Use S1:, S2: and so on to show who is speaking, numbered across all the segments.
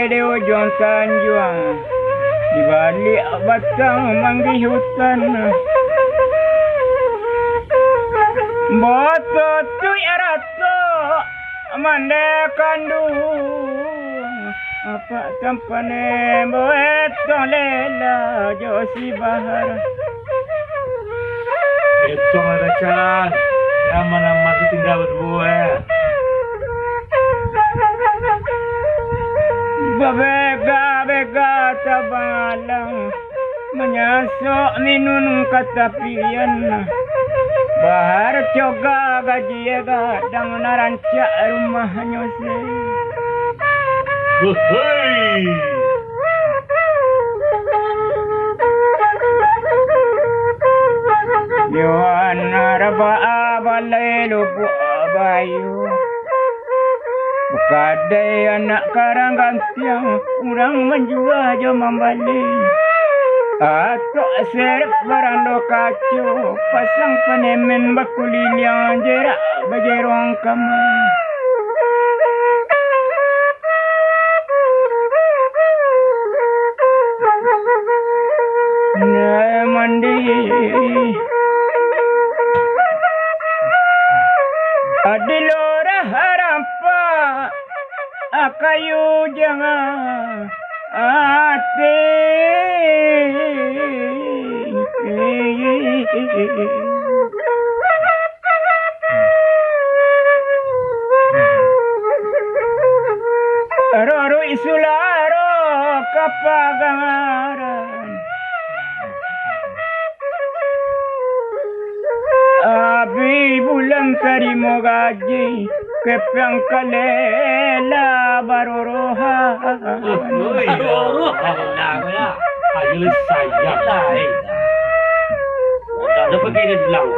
S1: di ujung tanjuang, di balik batang manggi hutan. Boto tu arato mande kandu, apa tampane boet lela josi bahar.
S2: Itu ada can, yang mana mati tinggal berdua.
S1: Babega tabalang menyasok minun katapian. Bahar coga gaji gadang narancak rumahnya se.
S2: Hei.
S1: Yuan raba abalai lubu abayu. Kadai anak karang gantiang urang menjual jo membalik. Atok serep barando kacu pasang penemen bakuliliang jerak bajerong kamar. Na mandi adilora harampa akayu jangan ate. Roro isularo kapagaran abi bulan tarimo gaji kepang kalela baroroha.
S2: Baroroha lah. Ayo sayang lah. Dah pergi dia bilang.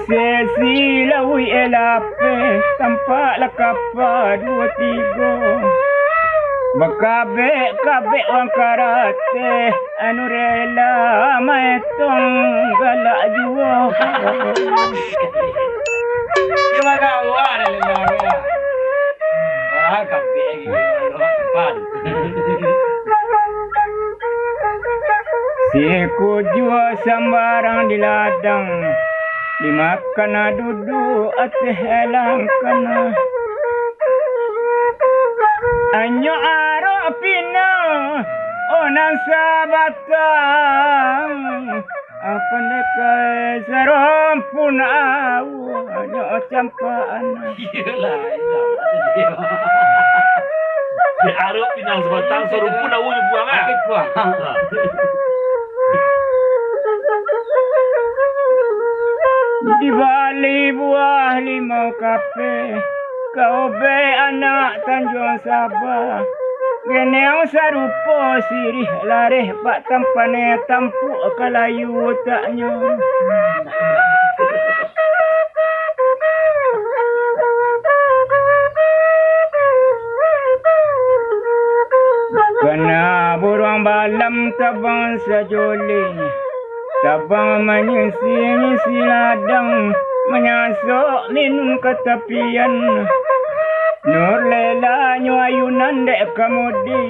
S1: Sesi lawi elape tampak lah kapa 2 3. Bakabe orang karate anu rela maetong galak jua.
S2: Cuma kau ada lelaki. Kabe orang
S1: Siku jua sambarang di ladang, dimakan duduk ateh helang kana. Anyo aro pina onang sabatang, apa nekai serompun awanyo campaan.
S2: Iyalah. Di aro pina sabatang serompun awanyo buang ah.
S1: Di bali buah limau kape, kau be anak Tanjung Sabah. Geneang sarupo sirih lareh pak tampane tampu kalayu taknya. Kena burung balam tabang sajoli, tabang menyisi ladang, menyasok minum ke tepian. Nur lela ayunan dek kamudi,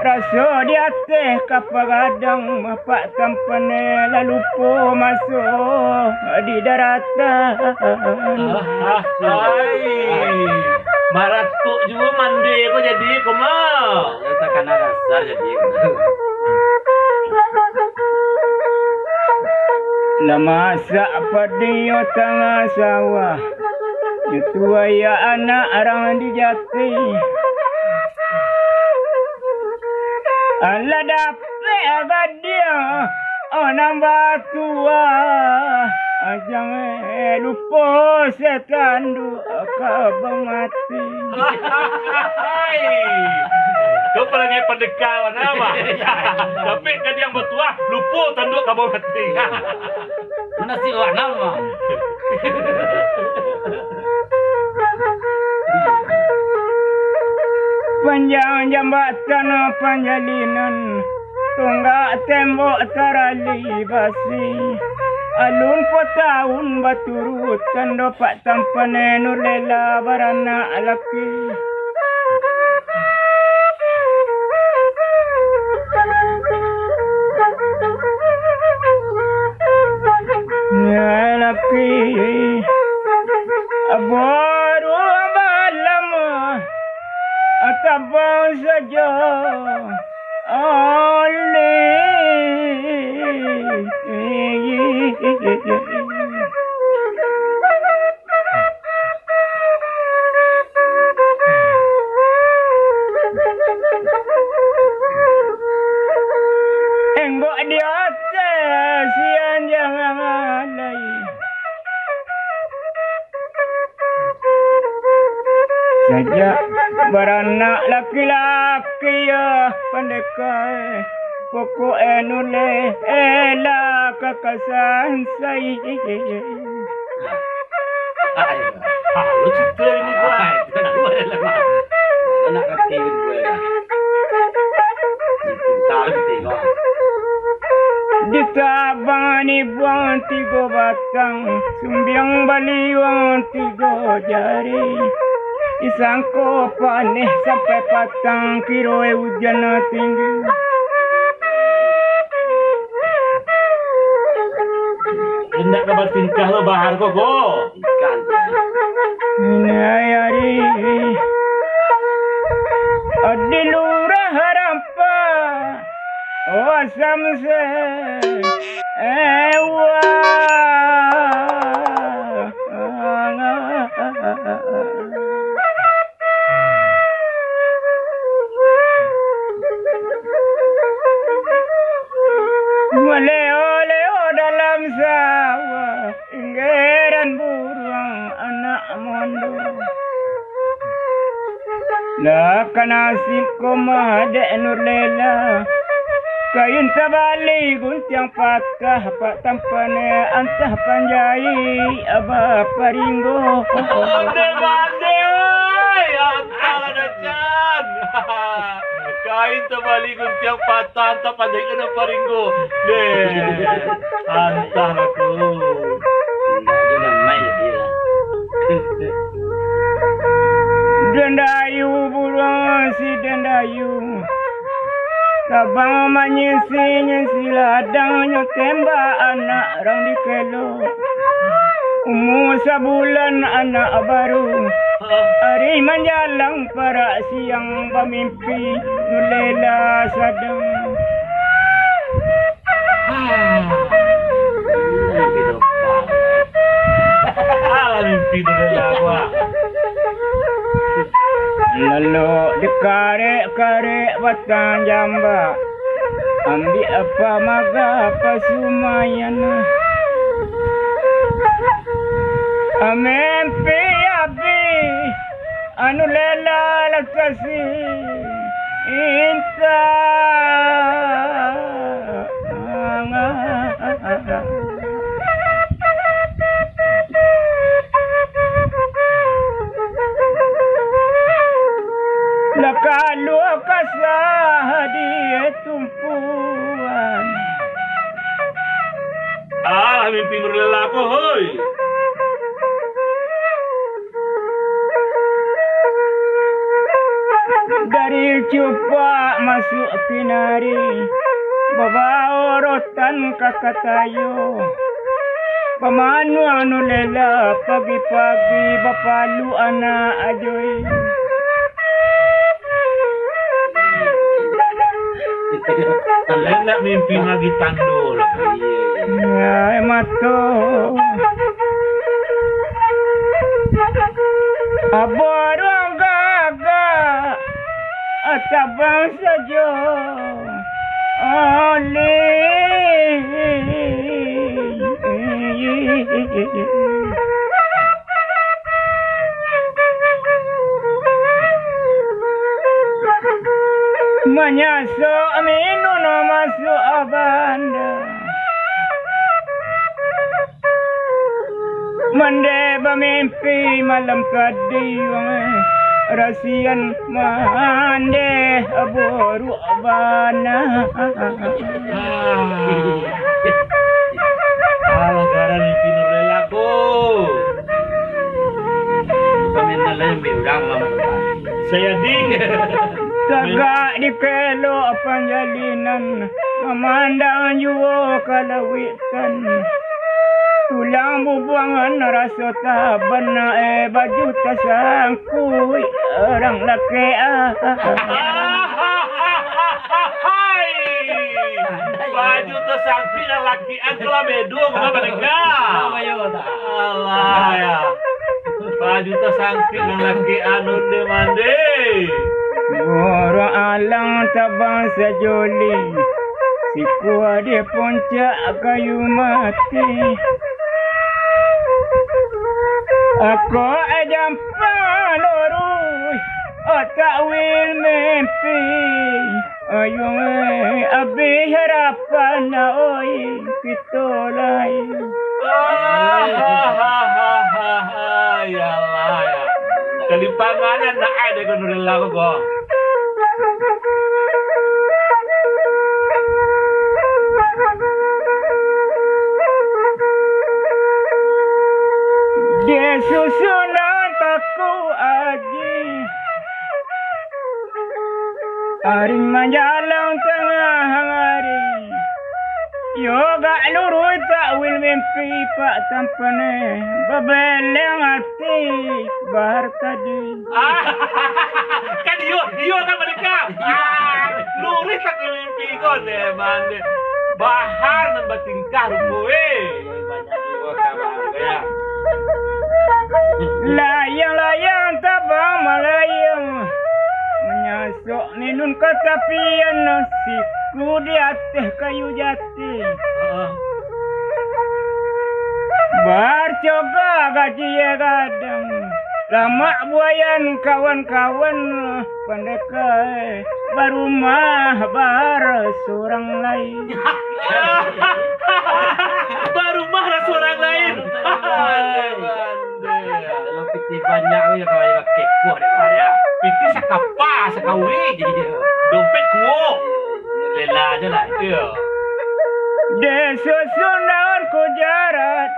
S1: raso di atas kapagadang, mapak tampane lalu po masuk di daratan.
S2: Maratuk juga mandi kau jadi kau mau. Katakan dasar jadi.
S1: Lama sak padio tengah sawah, itu ayah anak orang di jati. Allah dapat agak dia, orang batua. Jangan lupa setan dua mati.
S2: Kau pernah ngai pendekawan apa? Tapi kan yang bertua lupa tanduk kau mati. Mana sih awak nama?
S1: Panjang jambatan panjalinan, tunggak tembok terali basi. Alun po tahun baturut tando pak tampane nulela barana laki. abang saja enggak di atas sian jangan alai saja beranak laki-laki ya pendekai pokok enule ela kakasan saya
S2: Lu cerita ini gua.
S3: Anak kecil gue. Tahu tengok.
S1: di tabang ni buang 3 batang sumbiang baliwang 3 jari isangko panih sampai patang kiro hujan tinggi
S2: Hendak kabar tingkah lo bahar kok go.
S3: Ikan.
S1: Nayari adilura harampa wasam se ewa Leo dalam sawah inggeran burung anak mondo lah kanasib ko mahade nurlela kain tabali guntiang patah pak tampane antah panjai aba paringgo
S2: Bande oi, antara ada can. Kain terbalik guntiang patah antah panjai kena paringgo. Deh, antah aku.
S3: Enggak dia main dia.
S1: Dendayu burung si dendayu Tabang menyisi ladangnya tembak anak rang di kelo Umur sebulan anak baru Hari menjalang para siang bermimpi Nulela sadang
S2: Alah mimpi dulu gua.
S1: Lalu dikarek-karek batang jamba Ambil apa maga apa sumayan Mimpi api Anu lela lakasi Inta Lakalu kasah dia tumpuan
S2: Alah mimpi nurlela aku hoi.
S1: Dari cupa masuk kinari Bawa rotan kakatayo Pemanu anu lela pagi-pagi bapalu anak ajoy
S2: Enak mimpi lagi tandul.
S1: Ya mato Aborong gaga Atabang saja Menyasuk minun masuk abanda Mende bermimpi malam tadi Rasian mande aboru abana
S2: Alah gara mimpi nurlela aku.
S3: Pemain lain bilang
S2: Saya ding.
S1: Tegak di kelo panjalinan Memandang jua kalawitan tulang bubuangan rasa tak benar baju tersangkut orang laki
S2: baju tersangkut yang laki angkela medung apa mereka alah ya baju tersangkut yang laki anu de mande
S1: orang alang tabang sejoli si kuat dia puncak kayu mati aku jampan lurus tak wil mimpi ayung abi harapan oi kita lain
S2: ya lah ya kalipangan nak ada ko nurilla ko
S1: dia susunan taku aji aring menjalang tengah hari yoga lurus tak wil mimpi pak tampane babeleng hati bahar tadi
S2: kan iyo kan mereka lurus tak mimpi ko ne mande bahar nan batingkah rumoe
S3: banyak juga kabar ya.
S1: Layang-layang tabang melayang menyasok ninun ke tepian siku di atas kayu jati barcoga gaji ya gadang lama buayan kawan-kawan pendekai baru mah bar seorang lain
S2: baru marah seorang lain
S3: Kalau piti banyak ni kalau dia pakai kuah dia ya.
S2: piti sakapa sakawi dompet kuo
S3: Lela aja lah.
S2: iya
S1: desusunan ku jarat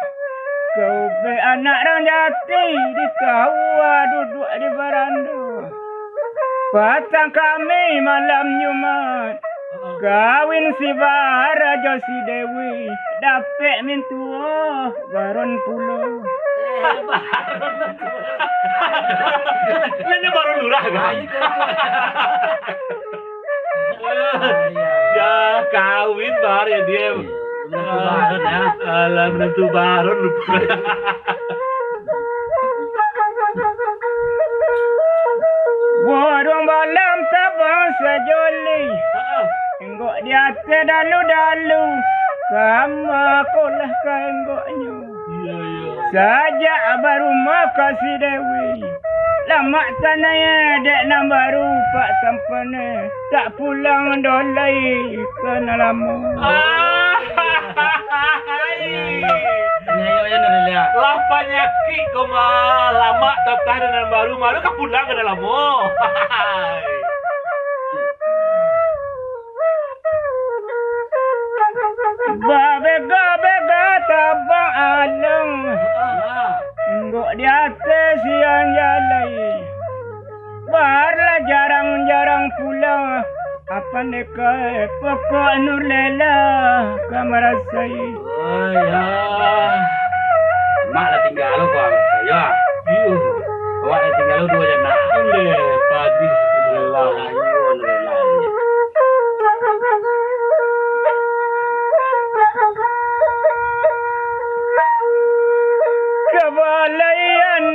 S1: kau be anak orang jati di tawa duduk di baranda patang kami malam Jumat kawin si bara jo si Dewi dapet mintua baron pulau
S2: Nanya baru lurah kan? Ya kawin bar ya dia.
S3: Baron ya.
S2: Alah menentu baron lupa.
S1: Borong malam tabang sejoli enggok dia dalu-dalu sama kolah ka enggoknya
S2: Iya iya.
S1: Sajak baru makasih Dewi lama tanaya dek nam baru pak tampane tak pulang dolai kena lama
S3: Nyayo aja Lela.
S2: Lah penyakit kau mah lama tetap dengan baru malu kau pulang ke dalam mo.
S1: Bega tabang alang enggok di atas yang jalai barlah jarang-jarang pulang apa dekat pokok Nur Lela kamar saya
S3: Oh ya. Mak lah tinggal lu kau saya.
S2: Iyo.
S3: Awak lah tinggal lu 2 jam nak.
S2: Ole padi lelah.
S3: Ayo Lela.
S1: kebalayan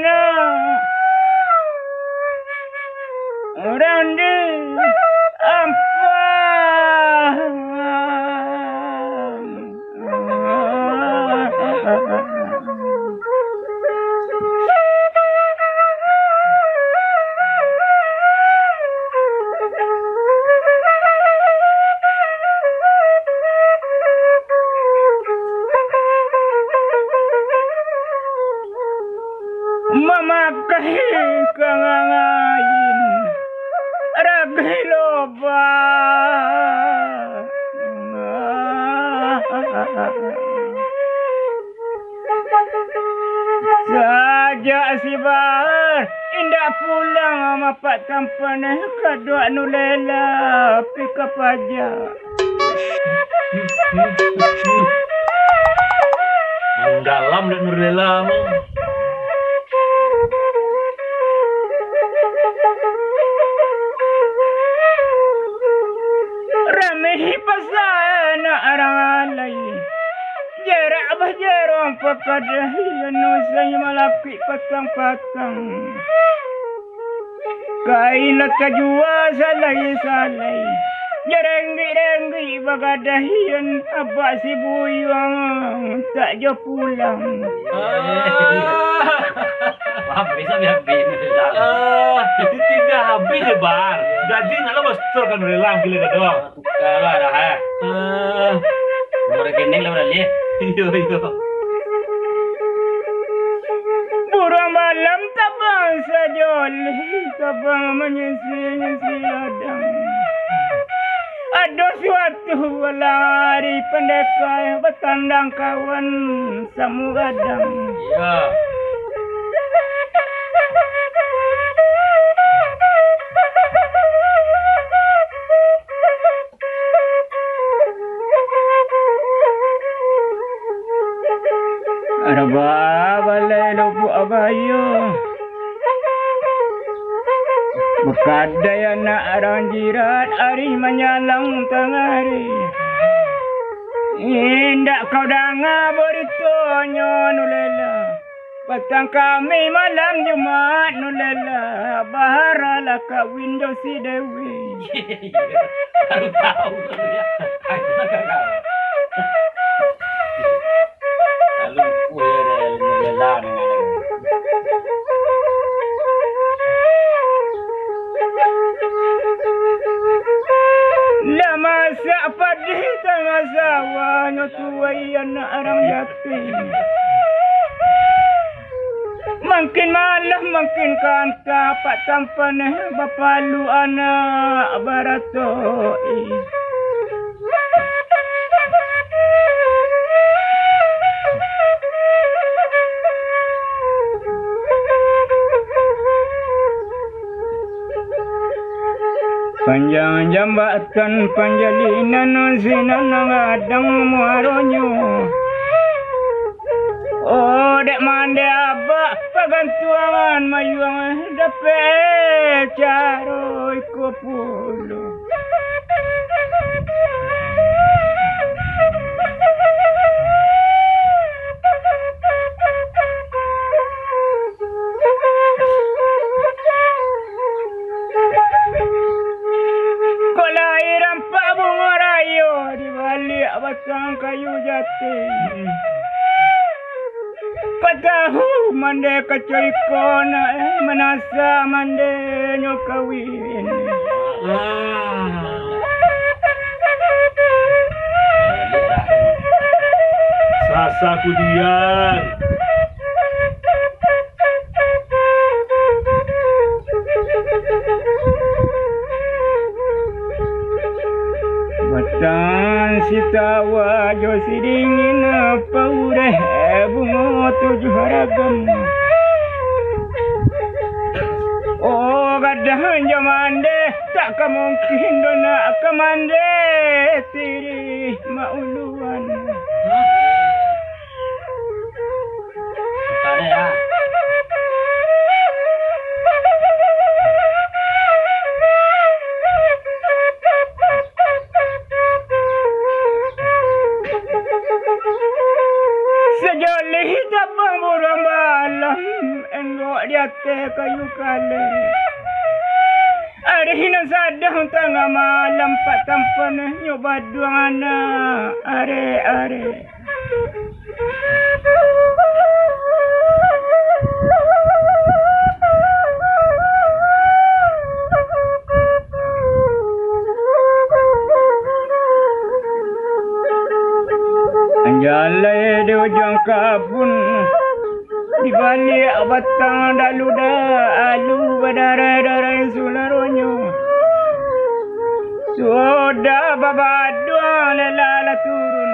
S1: orang di memakai kengangain ragai loba saja si bar indah pulang sama pak tampane kedua Nur Lela pika pajak
S2: Mendalam dan Nurlela.
S1: Ramai pasal nak orang lain. Jarak berjarang pekadah yang nusai malapik patang-patang. Kain laka jua salai-salai. Jarenggi-renggi bagadah yang abak si buyang tak jauh pulang.
S3: Habis habis.
S2: Tidak habis lebar. Gaji nak lo bostor kan relang gila gado.
S3: Tukar dah ha. Murah kening lah berali.
S2: Iyo.
S1: Burung malam tabang sajol, tabang menyisi ladang. Ada suatu lari pendekai bertandang kawan samu gadang.
S3: Ya.
S1: Araba balai lobu abayo. Bekadai anak arang jirat ari menyalang tengari. Indak kau danga berito nulela. Petang kami malam Jumat nulela. Baharalah kawin dosi dewi.
S3: Baru tahu ya. Aku nak kau. Lalu boleh lelah dengan
S1: Lama sapadi tengah sawah tuai anak orang yatim. Makin malam makin kanta pak tampan bapalu anak baratoi. Panjang jambatan panjalinan sinan ngadang muaronyo. Oh dek mande abak pagantuangan mayuang dape caro iko pulo. Batang kayu jati. Patahu mande kacoi kona menasa mande nyokawin.
S2: Sasa kudian.
S1: Batang sitawa jo sidingin paureh bunga tujuh ragam. Oh gadah jamande tak mungkin dona kamande tiri mauluan.
S3: tak ada ya.
S1: Sejolih tabang burung malam enggok dia teh kayu kale. Ada hina sadang tengah malam pak tampan nyoba dua anak are. Anjalai di ujung kabun di balik batang daluda alu berdarah-darah sularonyo. Sudah babadua lelala turun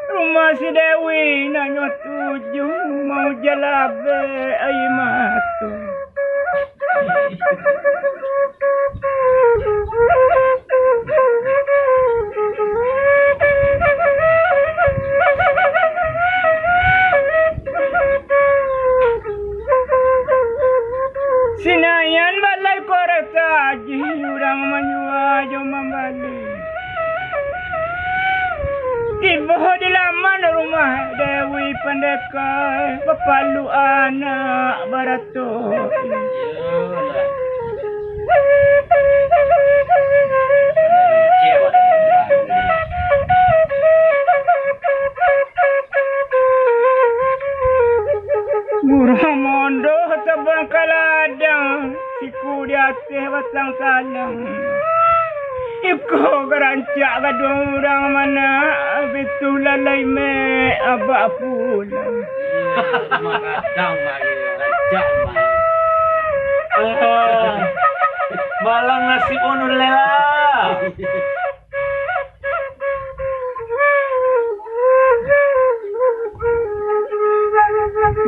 S1: rumah si Dewi nanyo tujuh mau jalabe ai matu. jom membalik. Tiba di laman rumah Dewi Pendekai Pepalu anak barato. Murah mondo tabang kaladang siku di atas batang talang. Iko gerancak gadung orang mana betul lalai me abak pula.
S3: Kadang lagi rancak
S2: Malang nasib unun lela.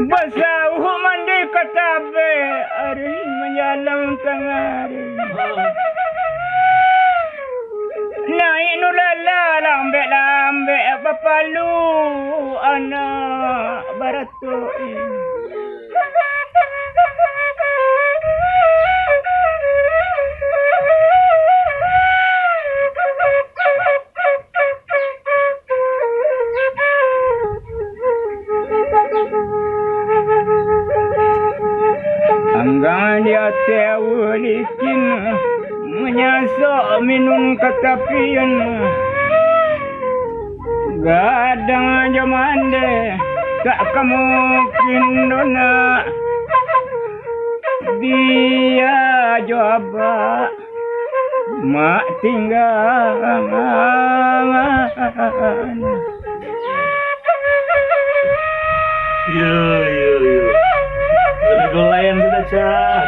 S1: Basau mandi katabe hari menyalang tengari. Naik nulala lambe bapalu anak barato. Hanggang dia tewalikin menyasok minum ketapian. Gadang jamande tak kamu kindona. Dia jawab mak tinggal.
S2: Yo. Golayan sudah cak.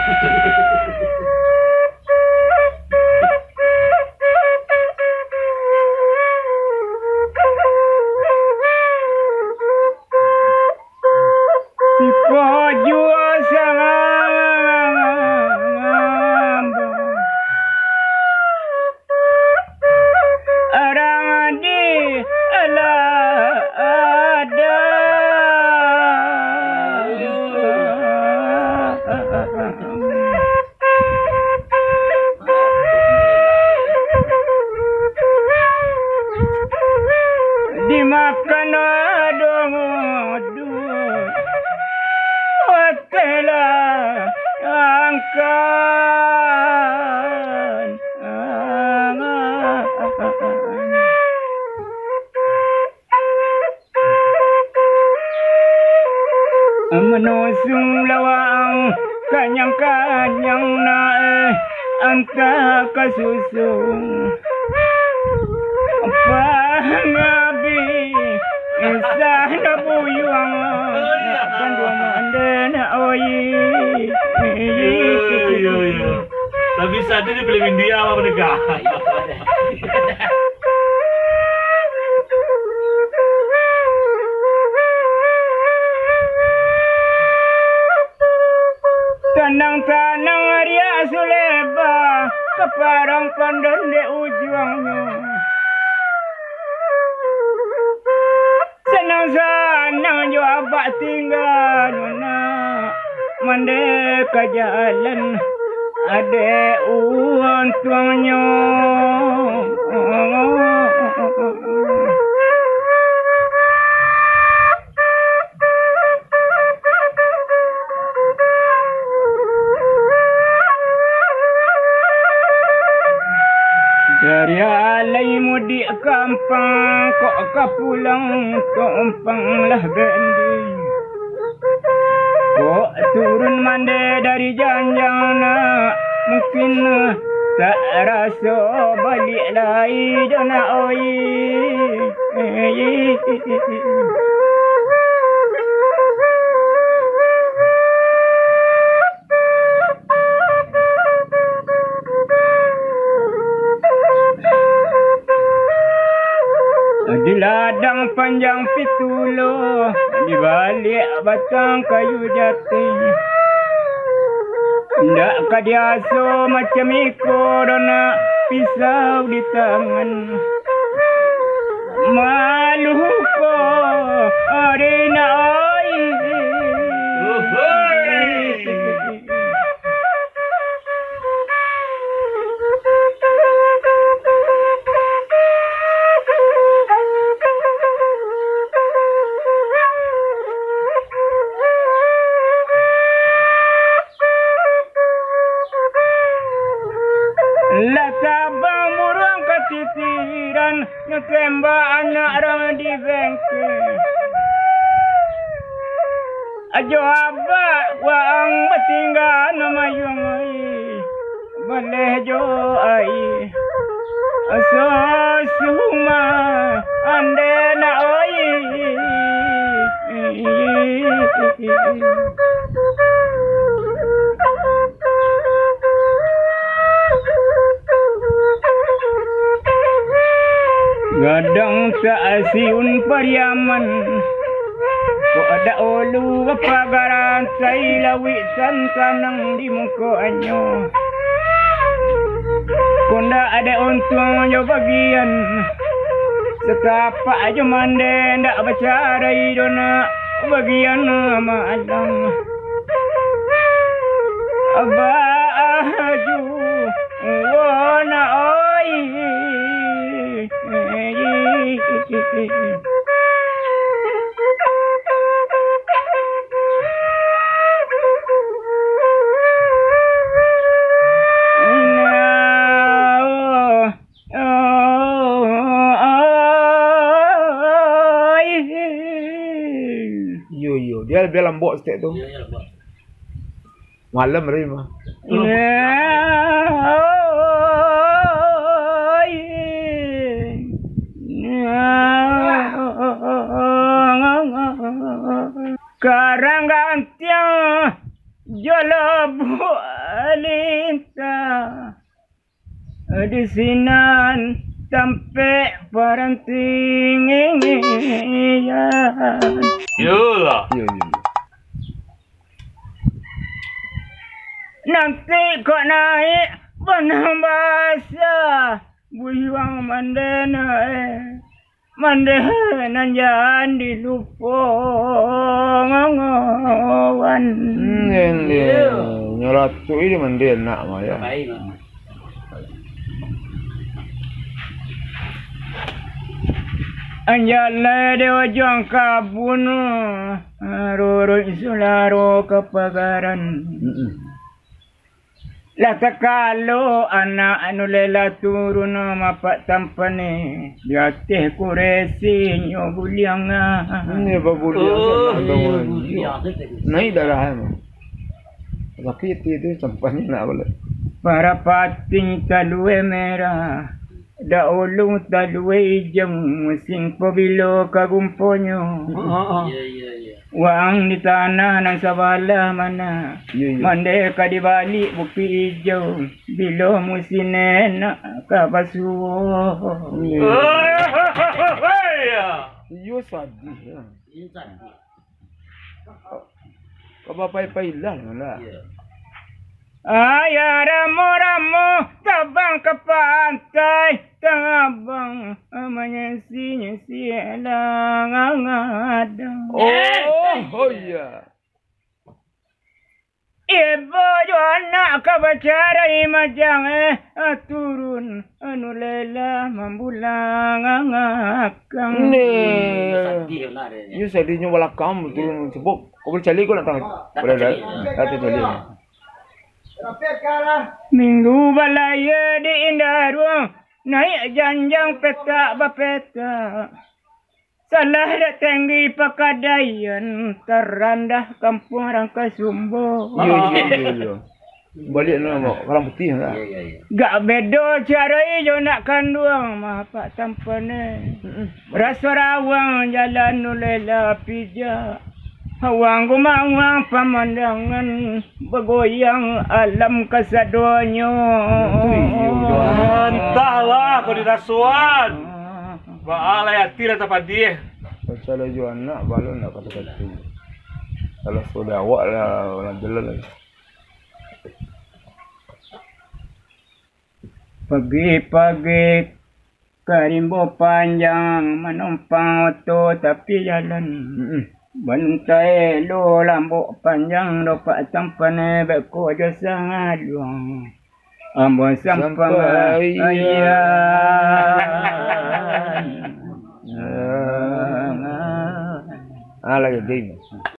S2: Dimakan adong hotelah angkan menusung lawang kanyang-kanyang naik anta kasusung pangabi insah na buyuang pandua mandana oyi. Tapi saat ini film India apa mereka?
S1: Tanang-tanang Arya Suleba keparang pandan de ujungnya. Senang-senang jo abak tinggal nak mande ke jalan ade uang tuangnya. Dari alai mudik kampung kok kapulang tumpang lah bendi. Kok turun mande dari janjang nak mungkin tak rasa balik lagi dana oi. Di ladang panjang pitulo, di balik batang kayu jati. Ndak kadiaso macam ikor nak pisau di tangan. Malu ko arena ai. Tabang murang ketitiran ngetembak anak orang di bengkel. Ajo abak waang bertinggal nama yung ai boleh jo ai aso suma ande na oi gadang sa asiun pariaman ko ada olu pagaran say lawi santanang di muko anyo kunda ada untung yo bagian setapa aja mande ndak bacara idona bagian maalang aba aju wana oi
S4: Dia lebih lembut sikit tu.
S3: Ya, lembut.
S4: Malam hari mah.
S1: Karang gantiang jalabu alinta di sinan sampai paranting
S2: Yolah.
S4: Ya.
S1: Nanti kok naik benang basah buiwang mandena mandena jangan dilupa ngongowan
S4: Ini nyolatu ini mandi nak mah ya.
S3: Baik, Mak.
S1: anjala dewa jong kabun roro isularo kepagaran lah takalo anak anu lela turun mapak tampane dia teh kuresi nyo bulianga
S4: Ini baguli naik darah mah. Sakit itu sampahnya nak boleh.
S1: para pating talue merah da ulung talue jam sing pabilo kagumponyo
S3: Ya.
S1: wang di tanah nang sabala mana
S4: Ya.
S1: mande ka di balik bukti hijau bilo musinen ka basuo
S4: Yo sadih ya.
S3: Insan.
S4: Kabapai-pai lah lah.
S3: Ya.
S1: Ayah ramu-ramu tabang ke pantai tabang menyesi-nyesi elang adang.
S4: Oh ya.
S1: Ibu jo anak ka bacara imajang turun anu lela mambulang akang.
S3: Sedih lah dia.
S4: Yo sedihnya walakam tu sebab kau boleh cari kau nak tahu. Boleh dah. Dah cari.
S1: Minggu balaya di indah ruang naik janjang peta bapeta salah dah tinggi pakadayan terandah kampung Rangka Sumbo
S4: Yo. Balik nama orang putih lah.
S3: Ya.
S1: gak bedo cara ijo nak kanduang mah pak tampane rasa rawang jalan nulela pija hawang gumawang pemandangan bergoyang alam kasadonyo
S2: Entahlah kau di rasuan. Baalai hati lah tempat dia.
S4: Kalau jual anak balon nak kata-kata. Kalau sudah awak lah orang jalan lagi.
S1: Pagi-pagi karimbo panjang menumpang oto tapi jalan bantai lo lambok panjang dapat sampane beko jasa ngaluang ambon sampai ayah
S4: lagi game.